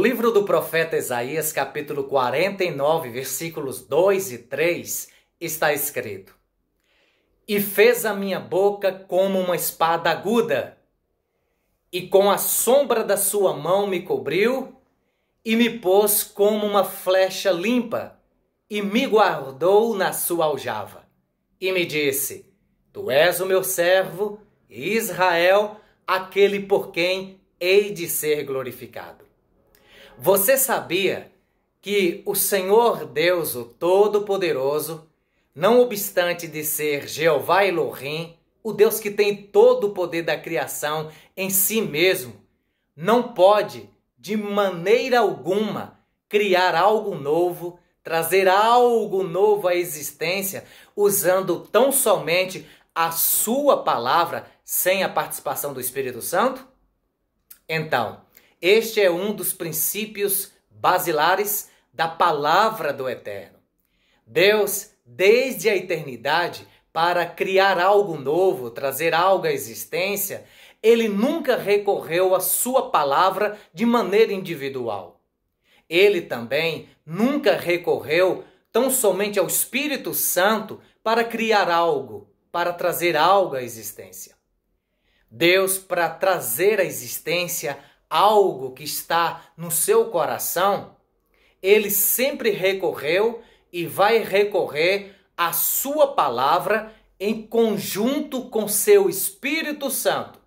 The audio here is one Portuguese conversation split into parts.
livro do profeta Isaías, capítulo 49, versículos 2 e 3, está escrito: E fez a minha boca como uma espada aguda, e com a sombra da sua mão me cobriu, e me pôs como uma flecha limpa, e me guardou na sua aljava. E me disse: Tu és o meu servo, Israel, aquele por quem hei de ser glorificado. Você sabia que o Senhor Deus, o Todo-Poderoso, não obstante de ser Jeová Elohim, o Deus que tem todo o poder da criação em si mesmo, não pode, de maneira alguma, criar algo novo, trazer algo novo à existência, usando tão somente a sua palavra, sem a participação do Espírito Santo? Então, este é um dos princípios basilares da palavra do Eterno. Deus, desde a eternidade, para criar algo novo, trazer algo à existência, ele nunca recorreu à sua palavra de maneira individual. Ele também nunca recorreu tão somente ao Espírito Santo para criar algo, para trazer algo à existência. Deus, para trazer à existência algo que está no seu coração, ele sempre recorreu e vai recorrer à sua palavra em conjunto com seu Espírito Santo.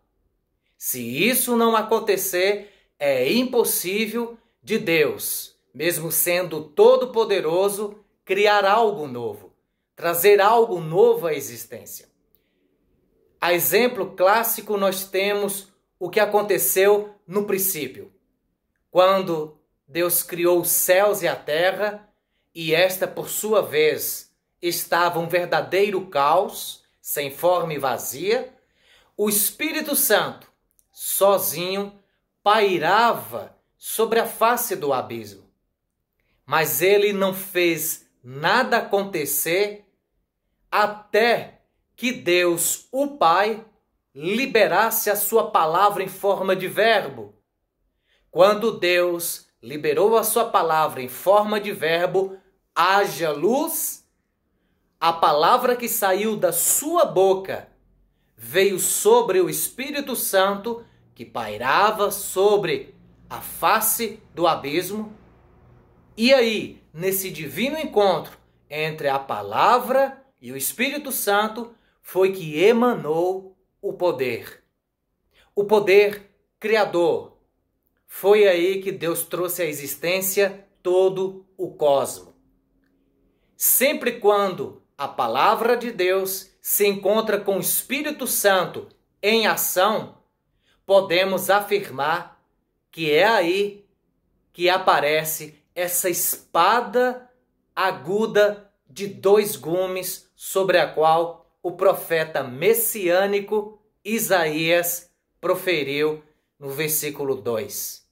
Se isso não acontecer, é impossível de Deus, mesmo sendo todo-poderoso, criar algo novo, trazer algo novo à existência. A exemplo clássico, nós temos o que aconteceu no princípio, quando Deus criou os céus e a terra, e esta, por sua vez, estava um verdadeiro caos, sem forma e vazia. O Espírito Santo, sozinho, pairava sobre a face do abismo. Mas ele não fez nada acontecer até que Deus, o Pai, liberasse a sua palavra em forma de verbo. Quando Deus liberou a sua palavra em forma de verbo, haja luz, a palavra que saiu da sua boca veio sobre o Espírito Santo, que pairava sobre a face do abismo. E aí, nesse divino encontro entre a palavra e o Espírito Santo, foi que emanou o poder criador. Foi aí que Deus trouxe à existência todo o cosmos. Sempre quando a palavra de Deus se encontra com o Espírito Santo em ação, podemos afirmar que é aí que aparece essa espada aguda de 2 gumes sobre a qual o profeta messiânico Isaías proferiu no versículo 2.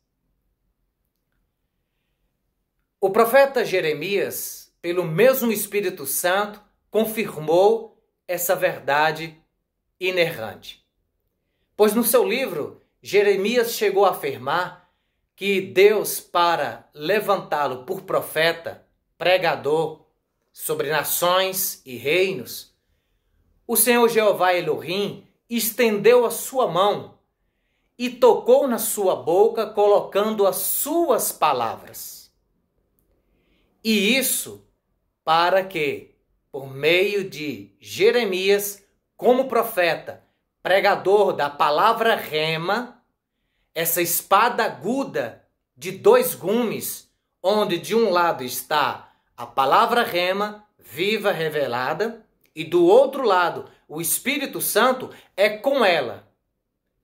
O profeta Jeremias, pelo mesmo Espírito Santo, confirmou essa verdade inerrante. Pois no seu livro, Jeremias chegou a afirmar que Deus, para levantá-lo por profeta, pregador sobre nações e reinos, o Senhor Jeová Elohim estendeu a sua mão e tocou na sua boca, colocando as suas palavras. E isso para que, por meio de Jeremias, como profeta, pregador da palavra rema, essa espada aguda de 2 gumes, onde de um lado está a palavra rema, viva, revelada, e do outro lado, o Espírito Santo, é com ela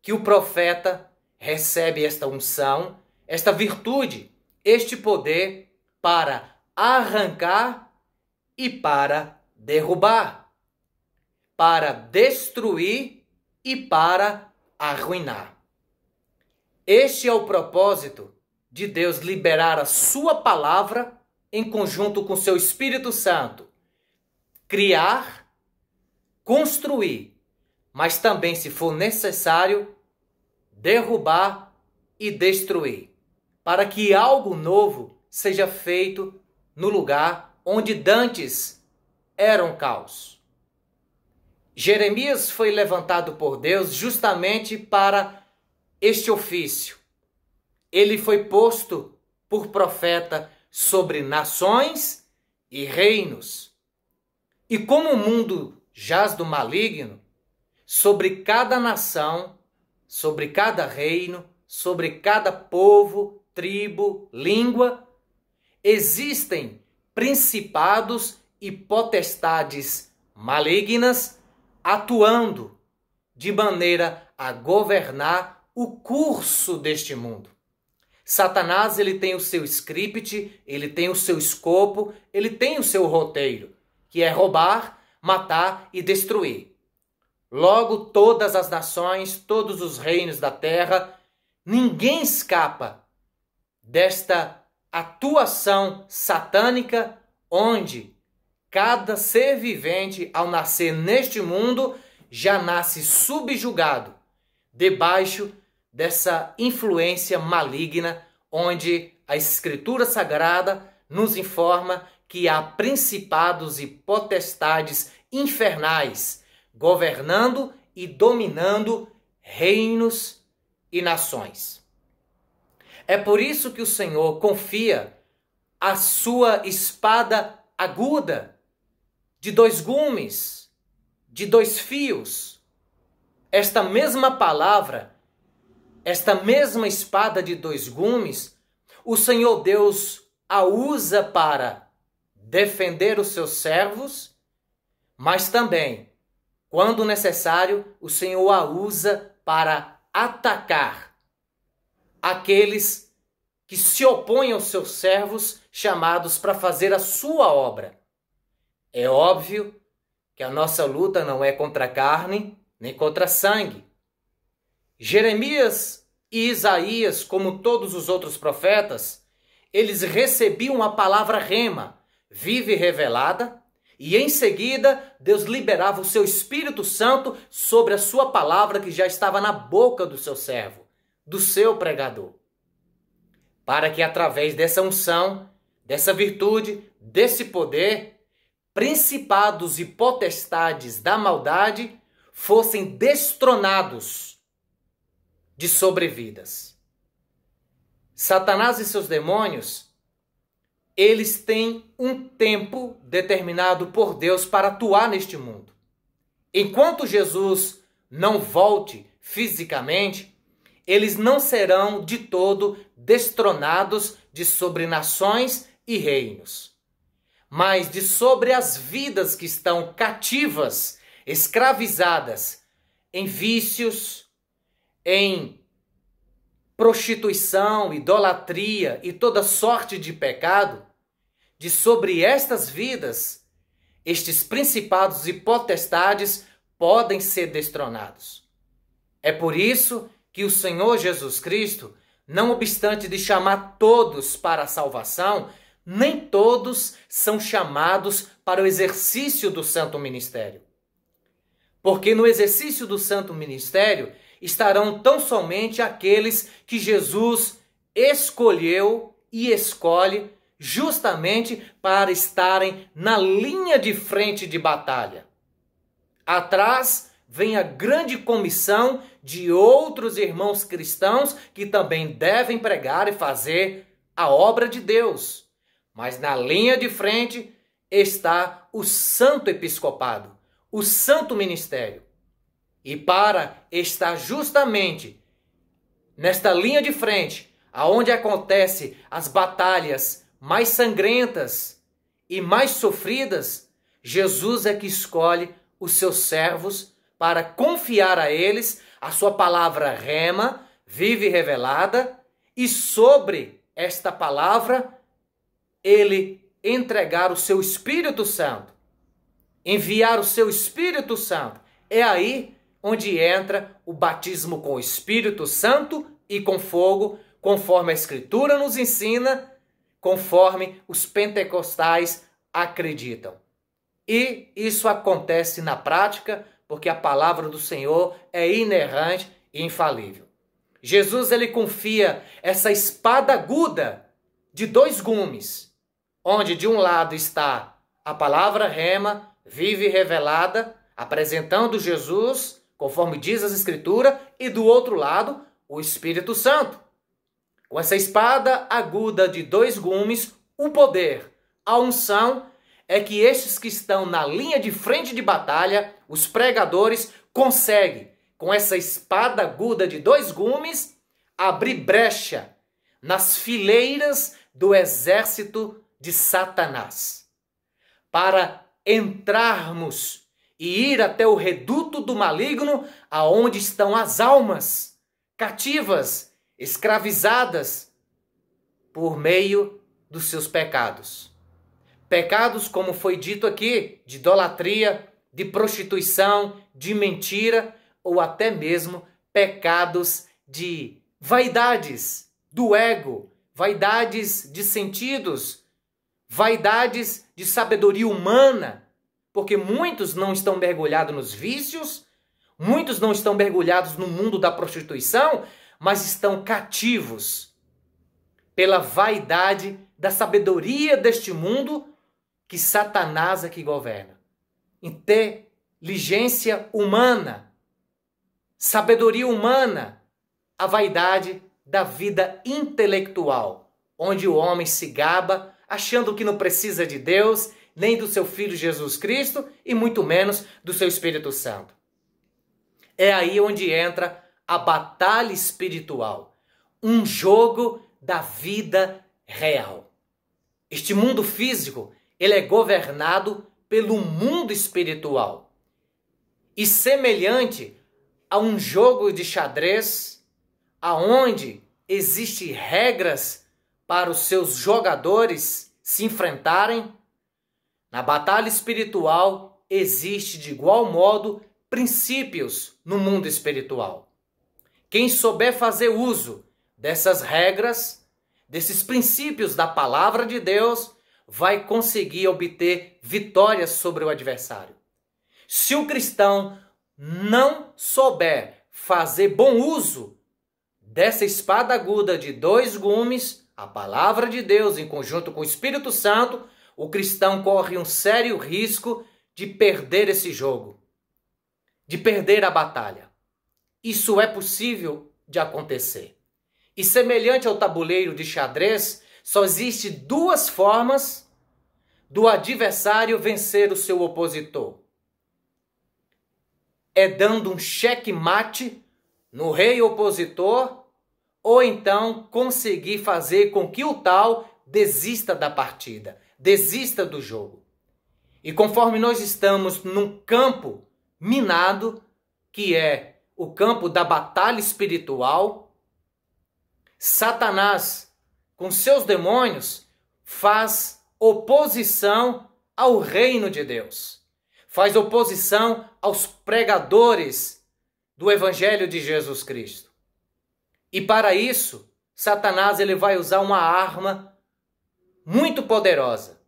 que o profeta recebe esta unção, esta virtude, este poder para arrancar e para derrubar, para destruir e para arruinar. Este é o propósito de Deus liberar a sua palavra em conjunto com seu Espírito Santo. Criar, construir, mas também, se for necessário, derrubar e destruir. para que algo novo seja feito no lugar onde dantes era um caos. Jeremias foi levantado por Deus justamente para este ofício. Ele foi posto por profeta sobre nações e reinos. E como o mundo jaz do maligno, sobre cada nação, sobre cada reino, sobre cada povo, tribo, língua, existem principados e potestades malignas atuando de maneira a governar o curso deste mundo. Satanás, ele tem o seu script, ele tem o seu escopo, ele tem o seu roteiro, que é roubar, matar e destruir. Logo, todas as nações, todos os reinos da terra, ninguém escapa desta atuação satânica, onde cada ser vivente, ao nascer neste mundo, já nasce subjugado, debaixo dessa influência maligna, onde a Escritura Sagrada nos informa que há principados e potestades infernais governando e dominando reinos e nações. É por isso que o Senhor confia a sua espada aguda, de 2 gumes, de 2 fios. Esta mesma palavra, esta mesma espada de 2 gumes, o Senhor Deus a usa para defender os seus servos, mas também, quando necessário, o Senhor a usa para atacar aqueles que se opõem aos seus servos, chamados para fazer a sua obra. É óbvio que a nossa luta não é contra a carne, nem contra sangue. Jeremias e Isaías, como todos os outros profetas, eles recebiam a palavra rema, viva e revelada, e em seguida Deus liberava o seu Espírito Santo sobre a sua palavra que já estava na boca do seu servo, do seu pregador. Para que através dessa unção, dessa virtude, desse poder, principados e potestades da maldade fossem destronados de sobrevidas. Satanás e seus demônios, eles têm um tempo determinado por Deus para atuar neste mundo. Enquanto Jesus não volte fisicamente, eles não serão de todo destronados de sobre nações e reinos, mas de sobre as vidas que estão cativas, escravizadas em vícios, em prostituição, idolatria e toda sorte de pecado. De sobre estas vidas, estes principados e potestades podem ser destronados. É por isso que o Senhor Jesus Cristo, não obstante de chamar todos para a salvação, nem todos são chamados para o exercício do santo ministério. Porque no exercício do santo ministério estarão tão somente aqueles que Jesus escolheu e escolhe justamente para estarem na linha de frente de batalha. Atrás vem a grande comissão de outros irmãos cristãos que também devem pregar e fazer a obra de Deus. Mas na linha de frente está o santo episcopado, o santo ministério. E para estar justamente nesta linha de frente, aonde acontecem as batalhas mais sangrentas e mais sofridas, Jesus é que escolhe os seus servos para confiar a eles a sua palavra rema, viva e revelada, e sobre esta palavra ele entregar o seu Espírito Santo, enviar o seu Espírito Santo. É aí onde entra o batismo com o Espírito Santo e com fogo, conforme a Escritura nos ensina, conforme os pentecostais acreditam. E isso acontece na prática, porque a palavra do Senhor é inerrante e infalível. Jesus ele confia essa espada aguda de 2 gumes, onde de um lado está a palavra rema, viva e revelada, apresentando Jesus, conforme diz as Escrituras, e do outro lado, o Espírito Santo. Com essa espada aguda de 2 gumes, o poder, a unção, é que estes que estão na linha de frente de batalha, os pregadores, conseguem, com essa espada aguda de 2 gumes, abrir brecha nas fileiras do exército de Satanás, para entrarmos e ir até o reduto do maligno, aonde estão as almas cativas, escravizadas por meio dos seus pecados. Pecados, como foi dito aqui, de idolatria, de prostituição, de mentira, ou até mesmo pecados de vaidades do ego, vaidades de sentidos, vaidades de sabedoria humana, porque muitos não estão mergulhados nos vícios, muitos não estão mergulhados no mundo da prostituição, mas estão cativos pela vaidade da sabedoria deste mundo que Satanás é que governa. Inteligência humana, sabedoria humana, a vaidade da vida intelectual, onde o homem se gaba, achando que não precisa de Deus, nem do seu Filho Jesus Cristo, e muito menos do seu Espírito Santo. É aí onde entra a batalha espiritual, um jogo da vida real. Este mundo físico, ele é governado pelo mundo espiritual. E semelhante a um jogo de xadrez, aonde existem regras para os seus jogadores se enfrentarem, na batalha espiritual existe de igual modo princípios no mundo espiritual. Quem souber fazer uso dessas regras, desses princípios da palavra de Deus, vai conseguir obter vitórias sobre o adversário. Se o cristão não souber fazer bom uso dessa espada aguda de 2 gumes, a palavra de Deus em conjunto com o Espírito Santo, o cristão corre um sério risco de perder esse jogo, de perder a batalha. Isso é possível de acontecer. E semelhante ao tabuleiro de xadrez, só existe 2 formas do adversário vencer o seu opositor. É dando um checkmate no rei opositor, ou então conseguir fazer com que o tal desista da partida, desista do jogo. E conforme nós estamos num campo minado, que é o campo da batalha espiritual, Satanás, com seus demônios, faz oposição ao reino de Deus. Faz oposição aos pregadores do Evangelho de Jesus Cristo. E para isso, Satanás ele vai usar uma arma muito poderosa.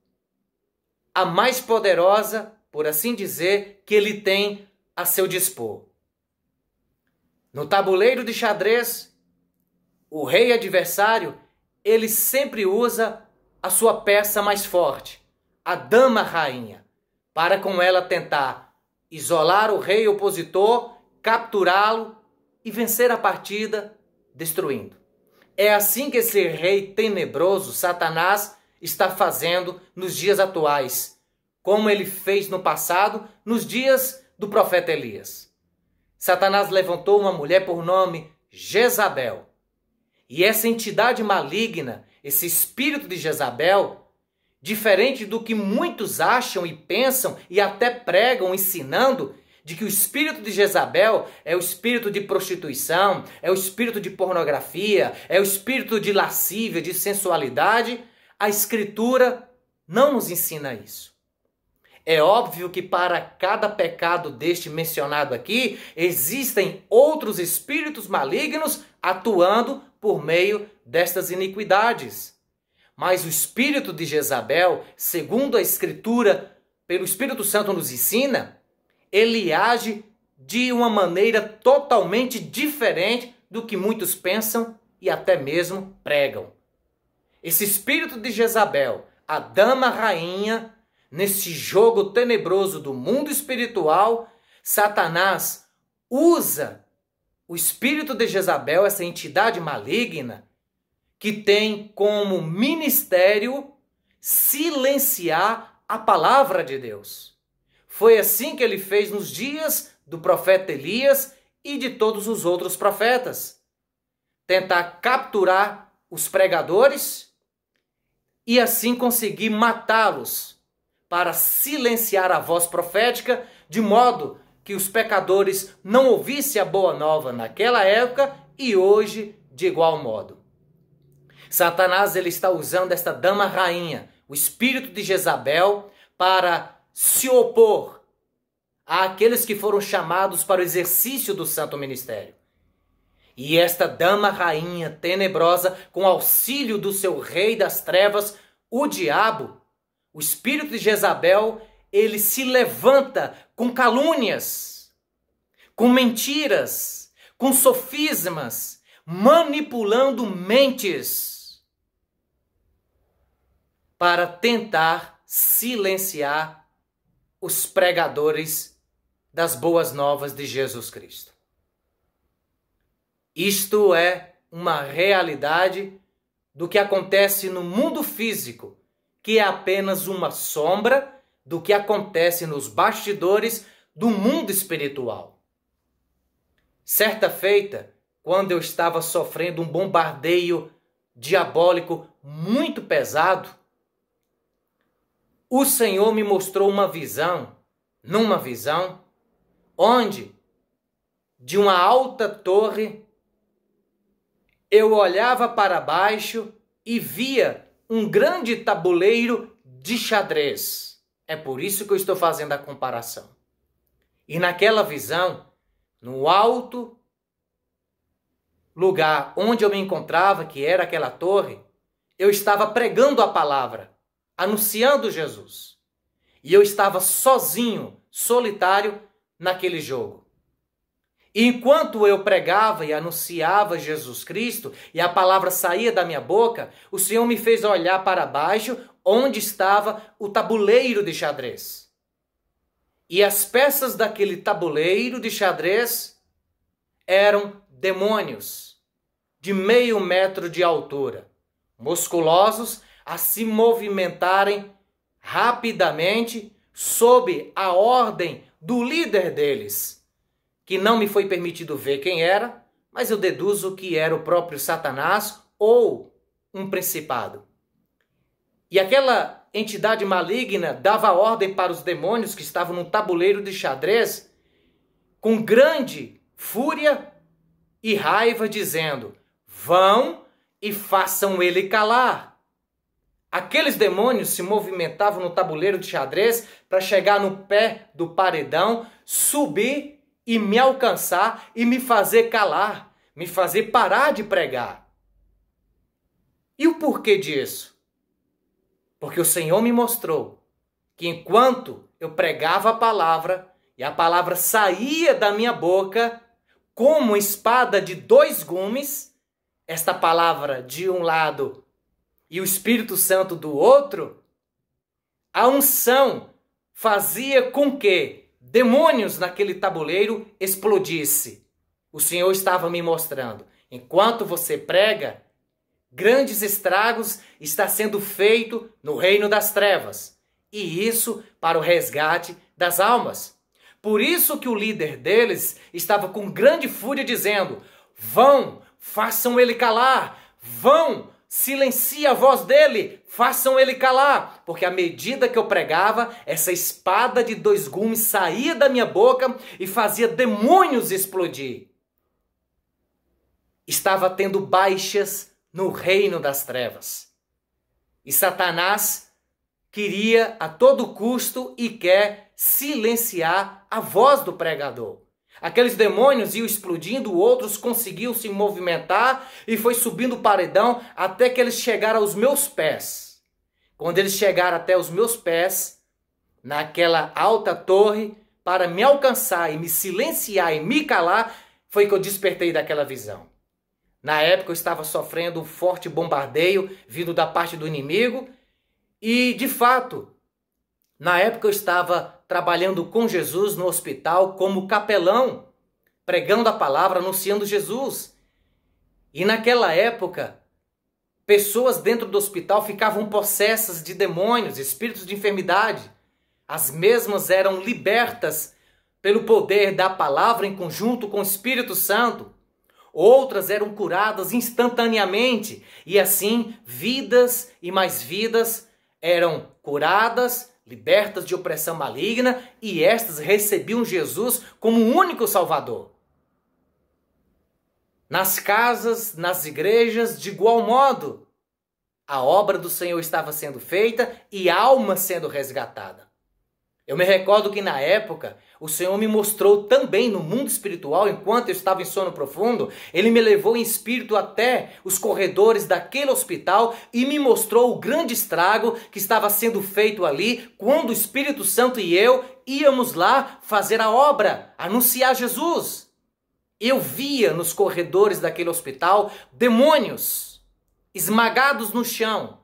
A mais poderosa, por assim dizer, que ele tem a seu dispor. No tabuleiro de xadrez, o rei adversário, ele sempre usa a sua peça mais forte, a dama rainha, para com ela tentar isolar o rei opositor, capturá-lo e vencer a partida, destruindo. É assim que esse rei tenebroso, Satanás, está fazendo nos dias atuais, como ele fez no passado, nos dias do profeta Elias. Satanás levantou uma mulher por nome Jezabel. E essa entidade maligna, esse espírito de Jezabel, diferente do que muitos acham e pensam e até pregam ensinando, de que o espírito de Jezabel é o espírito de prostituição, é o espírito de pornografia, é o espírito de lascívia, de sensualidade, a Escritura não nos ensina isso. É óbvio que para cada pecado deste mencionado aqui, existem outros espíritos malignos atuando por meio destas iniquidades. Mas o espírito de Jezabel, segundo a Escritura, pelo Espírito Santo nos ensina, ele age de uma maneira totalmente diferente do que muitos pensam e até mesmo pregam. Esse espírito de Jezabel, a dama rainha, nesse jogo tenebroso do mundo espiritual, Satanás usa o espírito de Jezabel, essa entidade maligna, que tem como ministério silenciar a palavra de Deus. Foi assim que ele fez nos dias do profeta Elias e de todos os outros profetas. Tentar capturar os pregadores e assim conseguir matá-los para silenciar a voz profética, de modo que os pecadores não ouvissem a boa nova naquela época e hoje de igual modo. Satanás ele está usando esta dama rainha, o espírito de Jezabel, para se opor àqueles que foram chamados para o exercício do santo ministério. E esta dama rainha tenebrosa, com auxílio do seu rei das trevas, o diabo, o espírito de Jezabel, ele se levanta com calúnias, com mentiras, com sofismas, manipulando mentes para tentar silenciar os pregadores das boas novas de Jesus Cristo. Isto é uma realidade do que acontece no mundo físico, que é apenas uma sombra do que acontece nos bastidores do mundo espiritual. Certa feita, quando eu estava sofrendo um bombardeio diabólico muito pesado, o Senhor me mostrou numa visão, onde de uma alta torre eu olhava para baixo e via um grande tabuleiro de xadrez. É por isso que eu estou fazendo a comparação. E naquela visão, no alto lugar onde eu me encontrava, que era aquela torre, eu estava pregando a palavra, anunciando Jesus. E eu estava sozinho, solitário, naquele jogo. E enquanto eu pregava e anunciava Jesus Cristo e a palavra saía da minha boca, o Senhor me fez olhar para baixo onde estava o tabuleiro de xadrez. E as peças daquele tabuleiro de xadrez eram demônios de 0,5 metro de altura, musculosos, a se movimentarem rapidamente sob a ordem do líder deles, que não me foi permitido ver quem era, mas eu deduzo que era o próprio Satanás ou um principado. E aquela entidade maligna dava ordem para os demônios que estavam no tabuleiro de xadrez com grande fúria e raiva, dizendo: vão e façam ele calar. Aqueles demônios se movimentavam no tabuleiro de xadrez para chegar no pé do paredão, subir e me alcançar e me fazer calar, me fazer parar de pregar. E o porquê disso? Porque o Senhor me mostrou que enquanto eu pregava a palavra e a palavra saía da minha boca como espada de 2 gumes, esta palavra de um lado e o Espírito Santo do outro, a unção fazia com que demônios naquele tabuleiro explodisse. O Senhor estava me mostrando. Enquanto você prega, grandes estragos está sendo feito no reino das trevas. E isso para o resgate das almas. Por isso que o líder deles estava com grande fúria dizendo: vão, façam ele calar, vão, silencie a voz dele, façam ele calar. Porque à medida que eu pregava, essa espada de 2 gumes saía da minha boca e fazia demônios explodir. Estava tendo baixas no reino das trevas. E Satanás queria a todo custo e quer silenciar a voz do pregador. Aqueles demônios iam explodindo, outros conseguiam se movimentar e foi subindo o paredão até que eles chegaram aos meus pés. Quando eles chegaram até os meus pés, naquela alta torre, para me alcançar e me silenciar e me calar, foi que eu despertei daquela visão. Na época eu estava sofrendo um forte bombardeio vindo da parte do inimigo e, de fato, na época eu estava trabalhando com Jesus no hospital como capelão, pregando a palavra, anunciando Jesus. E naquela época, pessoas dentro do hospital ficavam possessas de demônios, espíritos de enfermidade. As mesmas eram libertas pelo poder da palavra em conjunto com o Espírito Santo. Outras eram curadas instantaneamente. E assim, vidas e mais vidas eram curadas, libertas de opressão maligna, e estas recebiam Jesus como o único Salvador. Nas casas, nas igrejas, de igual modo, a obra do Senhor estava sendo feita e alma sendo resgatada. Eu me recordo que na época, o Senhor me mostrou também no mundo espiritual, enquanto eu estava em sono profundo, Ele me levou em espírito até os corredores daquele hospital e me mostrou o grande estrago que estava sendo feito ali, quando o Espírito Santo e eu íamos lá fazer a obra, anunciar Jesus. Eu via nos corredores daquele hospital demônios esmagados no chão,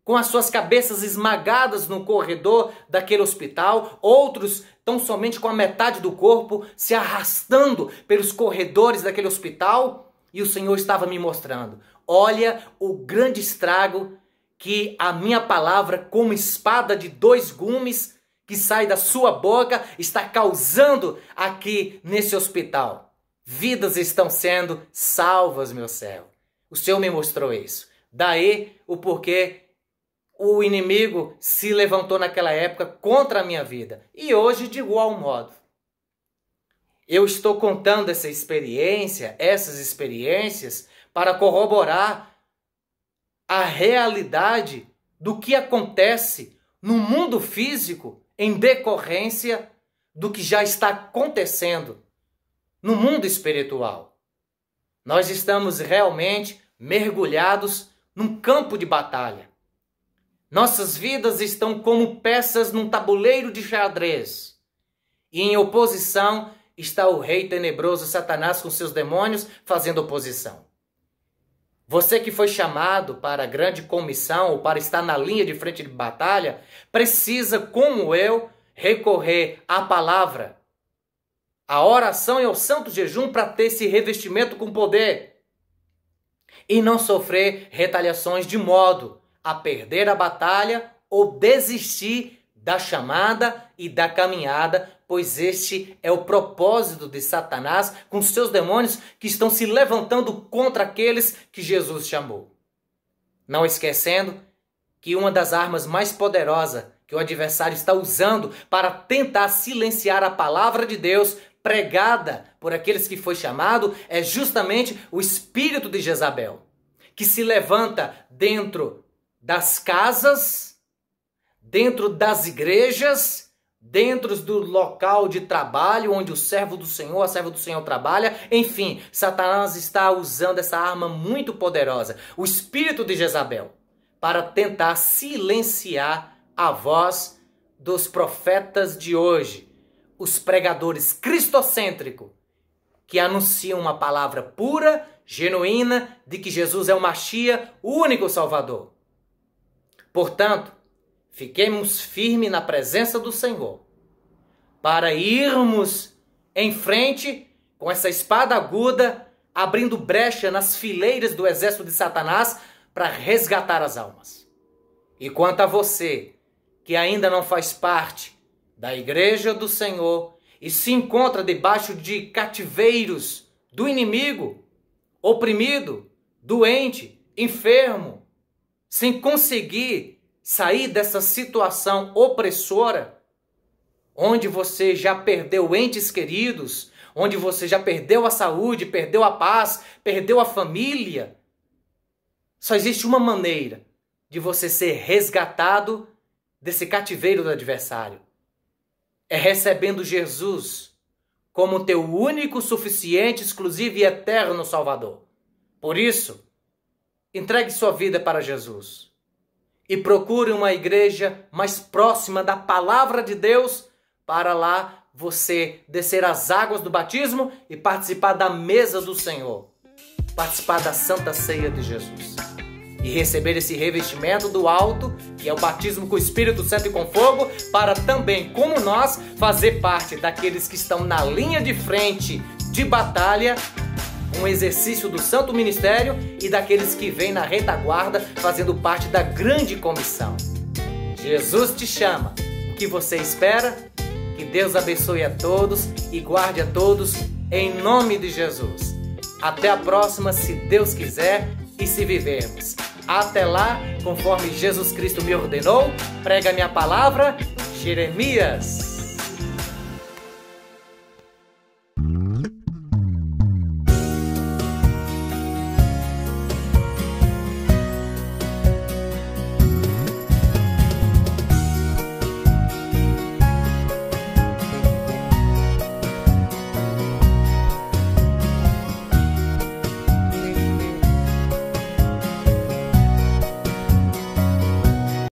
com as suas cabeças esmagadas no corredor daquele hospital, outros tão somente com a metade do corpo se arrastando pelos corredores daquele hospital, e o Senhor estava me mostrando: olha o grande estrago que a minha palavra, como espada de dois gumes que sai da sua boca, está causando aqui nesse hospital. Vidas estão sendo salvas, meu céu. O Senhor me mostrou isso. Daí o porquê o inimigo se levantou naquela época contra a minha vida. E hoje, de igual modo. Eu estou contando essas experiências, para corroborar a realidade do que acontece no mundo físico em decorrência do que já está acontecendo no mundo espiritual. Nós estamos realmente mergulhados num campo de batalha. Nossas vidas estão como peças num tabuleiro de xadrez. E em oposição está o rei tenebroso Satanás com seus demônios fazendo oposição. Você que foi chamado para a grande comissão ou para estar na linha de frente de batalha, precisa, como eu, recorrer à palavra, à oração e ao santo jejum para ter esse revestimento com poder. E não sofrer retaliações de modo a perder a batalha ou desistir da chamada e da caminhada, pois este é o propósito de Satanás com seus demônios que estão se levantando contra aqueles que Jesus chamou. Não esquecendo que uma das armas mais poderosas que o adversário está usando para tentar silenciar a palavra de Deus pregada por aqueles que foi chamado é justamente o espírito de Jezabel, que se levanta dentro das casas, dentro das igrejas, dentro do local de trabalho onde o servo do Senhor, a serva do Senhor trabalha. Enfim, Satanás está usando essa arma muito poderosa, o espírito de Jezabel, para tentar silenciar a voz dos profetas de hoje, os pregadores cristocêntricos, que anunciam uma palavra pura, genuína, de que Jesus é o Machia, o único Salvador. Portanto, fiquemos firmes na presença do Senhor, para irmos em frente com essa espada aguda, abrindo brecha nas fileiras do exército de Satanás para resgatar as almas. E quanto a você, que ainda não faz parte da igreja do Senhor e se encontra debaixo de cativeiros do inimigo, oprimido, doente, enfermo, sem conseguir sair dessa situação opressora, onde você já perdeu entes queridos, onde você já perdeu a saúde, perdeu a paz, perdeu a família. Só existe uma maneira de você ser resgatado desse cativeiro do adversário. É recebendo Jesus como teu único, suficiente, exclusivo e eterno Salvador. Por isso, entregue sua vida para Jesus e procure uma igreja mais próxima da palavra de Deus para lá você descer as águas do batismo e participar da mesa do Senhor. participar da Santa Ceia de Jesus e receber esse revestimento do alto, que é o batismo com o Espírito Santo e com fogo, para também, como nós, fazer parte daqueles que estão na linha de frente de batalha, um exercício do Santo Ministério, e daqueles que vêm na retaguarda fazendo parte da grande comissão. Jesus te chama. O que você espera? Que Deus abençoe a todos e guarde a todos em nome de Jesus. Até a próxima, se Deus quiser e se vivermos. Até lá, conforme Jesus Cristo me ordenou, prega minha palavra, Jeremias.